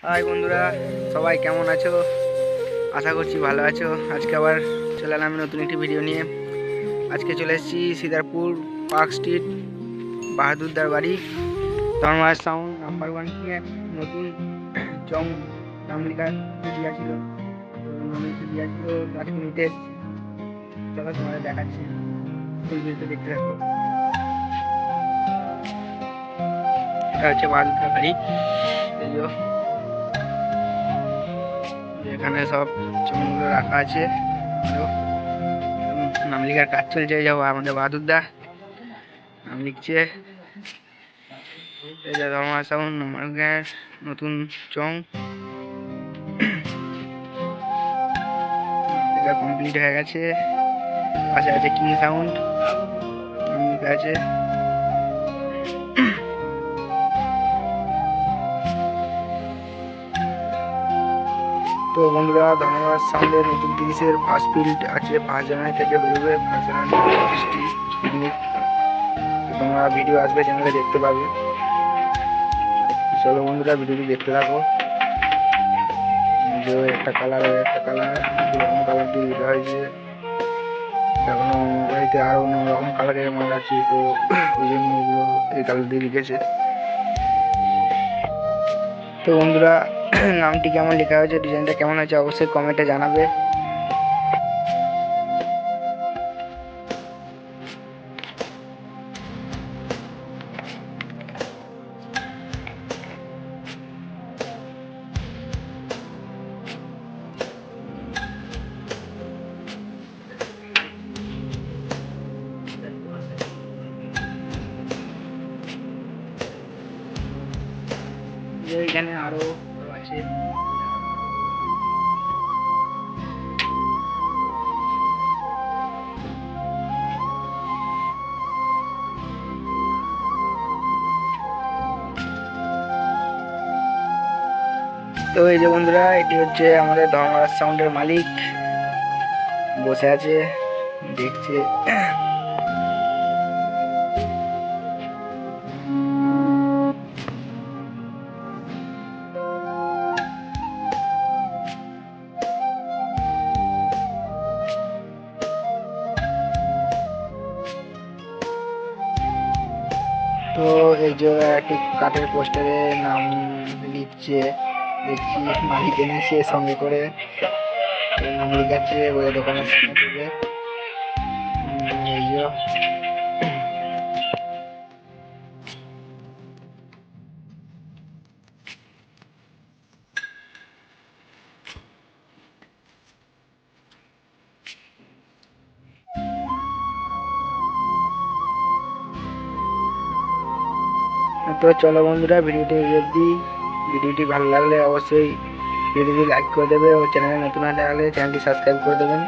High বন্ধুরা, সবাই কেমন আছো? আশা করছি ভালো আছো। আজকে আবার চলে এলাম নতুন একটি ভিডিও নিয়ে। আজকে চলে এসেছি সিদারপুর পার্ক স্ট্রিট, বাহাদুরদার বাড়ি। ধর্মাস সাউন্ড নাম্বার 1 নিয়ে নতুন চং নাম লেখা দিয়েছিল, দিয়েছিল আজকে নিতে এসেছি। চলো তোমাদের দেখাচ্ছি, ফুল ভিডিওতে দেখতে থাকো। এটা হচ্ছে বাহাদুরদার বাড়ি। এখানে সব চমগুলো রাখা আছে। নাম লেখার কাজ চলছে। যাবো আমাদের বাহাদুরদা নাম লিখছে। নতুন চং কমপ্লিট হয়ে গেছে। পাশে আছে কিং সাউন্ড আছে। তো বন্ধুরা, ধন্যবাদ সাউন্ডের নতুন 30-এর ফার্স্ট ফিল্ড আছে। 5 জানুয়ারি থেকে বেরোবে। 5 জানুয়ারি 25টি মিনিট তোমরা ভিডিও আসবে, চ্যানেলে দেখতে পাবে। চলো বন্ধুরা, ভিডিওটি দেখতে থাকো। একটা কালার এরকম কালার দিয়ে দেওয়া হয়েছে। এখনো বাড়িতে আরো অন্য রকম কালারের মাল আছে, তো ওই জন্য এই কালার দিয়ে লিখেছে। তো বন্ধুরা, নামটি কেমন লেখা হয়েছে, ডিজাইনটা কেমন হয়েছে অবশ্যই কমেন্টে জানাবে। এখানে আরো আছে। তো এই যে বন্ধুরা, এটি হচ্ছে আমাদের ধর্মরাজ সাউন্ডের মালিক, বসে আছে দেখছে। তো এই যে একটি কাঠের পোস্টারে নাম লিখছে, দেখছি মালিক এনেছে সঙ্গে করে নাম লিখাচ্ছে বলে দোকানের সামনে। এই যে তো চলো বন্ধুরা, ভিডিওটি ভালো লাগলে অবশ্যই ভিডিওটি লাইক করে দেবে ও চ্যানেলে নতুন হলে চ্যানেলটি সাবস্ক্রাইব করে দেবেন।